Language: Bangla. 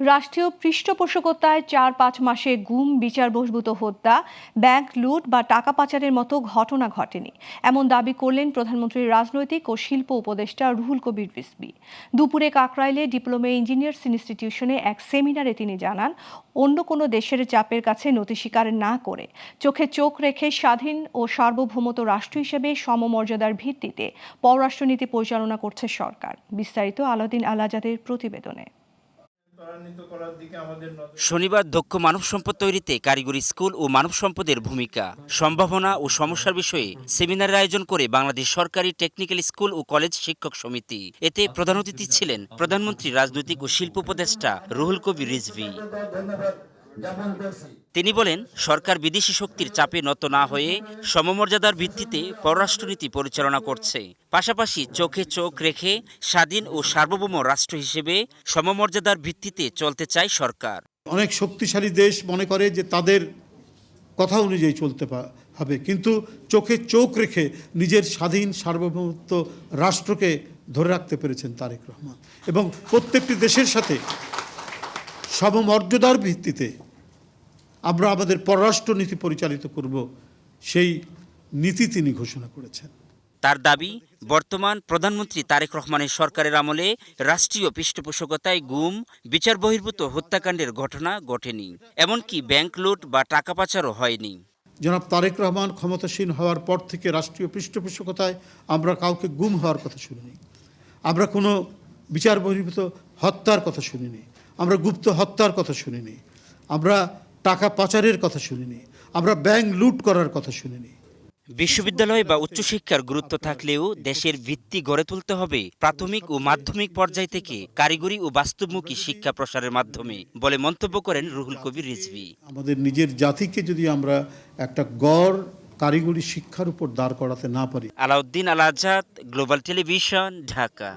রাষ্ট্রীয় পৃষ্ঠপোষকতায় ৪-৫ মাসে গুম, বিচার বহির্ভূত হত্যা, ব্যাংক লুট বা টাকা পাচারের মতো ঘটনা ঘটেনি, এমন দাবি করলেন প্রধানমন্ত্রীর রাজনৈতিক ও শিল্প উপদেষ্টা রুহুল কবির রিজভী। দুপুরে কাকরাইলে ডিপ্লোমা ইঞ্জিনিয়ার্স ইনস্টিটিউশনে এক সেমিনারে তিনি জানান, অন্য কোনো দেশের চাপের কাছে নতি স্বীকার না করে চোখে চোখ রেখে স্বাধীন ও সার্বভৌমত রাষ্ট্র হিসেবে সমমর্যাদার ভিত্তিতে পররাষ্ট্রনীতি পরিচালনা করছে সরকার। বিস্তারিত আলাউদ্দিন আল আজাদের প্রতিবেদনে। শনিবার দক্ষ মানব সম্পদ তৈরিতে কারিগরি স্কুল ও মানব সম্পদের ভূমিকা, সম্ভাবনা ও সমস্যার বিষয়ে সেমিনারের আয়োজন করে বাংলাদেশ সরকারি টেকনিক্যাল স্কুল ও কলেজ শিক্ষক সমিতি। এতে প্রধান অতিথি ছিলেন প্রধানমন্ত্রী রাজনৈতিক ও শিল্প উপদেষ্টা রুহুল কবির রিজভী। তিনি বলেন, সরকার বিদেশি শক্তির চাপে নত না হয়ে সমমর্যাদার ভিত্তিতে পররাষ্ট্রনীতি পরিচালনা করছে। পাশাপাশি চোখে চোখ রেখে স্বাধীন ও সার্বভৌম রাষ্ট্র হিসেবে সমমর্যাদার ভিত্তিতে চলতে চায় সরকার। অনেক শক্তিশালী দেশ মনে করে যে তাদের কথা অনুযায়ী চলতে হবে, কিন্তু চোখে চোখ রেখে নিজের স্বাধীন সার্বভৌমত্ব রাষ্ট্রকে ধরে রাখতে পেরেছেন তারেক রহমান, এবং প্রত্যেকটি দেশের সাথে সমমর্যাদার ভিত্তিতে আমরা আমাদের পররাষ্ট্রনীতি পরিচালিত করব, সেই নীতি তিনি ঘোষণা করেছেন। তার দাবি, বর্তমান প্রধানমন্ত্রী তারেক রহমানের সরকারের আমলে রাষ্ট্রীয় পৃষ্ঠপোষকতায় গুম, বিচার বহির্ভূত হত্যাকাণ্ডের ঘটনা ঘটেনি, এমনকি ব্যাংক লুট বা টাকা পাচারও হয়নি। জনাব তারেক রহমান ক্ষমতাসীন হওয়ার পর থেকে রাষ্ট্রীয় পৃষ্ঠপোষকতায় আমরা কাউকে গুম হওয়ার কথা শুনিনি, আমরা কোনো বিচার বহির্ভূত হত্যার কথা শুনিনি, আমরা গুপ্ত হত্যার কথা শুনিনি, আমরা টাকা পাচারের কথা শুনিনি, আমরা ব্যাংক লুট করার কথা শুনিনি। বিশ্ববিদ্যালয় বা উচ্চশিক্ষার গুরুত্ব থাকলেও দেশের ভিত্তি গড়ে তুলতে হবে প্রাথমিক ও মাধ্যমিক পর্যায় থেকে কারিগরি ও বাস্তবমুখী শিক্ষা প্রসারের মাধ্যমে বলে মন্তব্য করেন রুহুল কবির রিজভী। আমাদের নিজের জাতিকে যদি আমরা একটা গড় কারিগরি শিক্ষার উপর দাঁড় করাতে না পারি। আলাউদ্দিন আল আজাদ, গ্লোবাল টেলিভিশন, ঢাকা।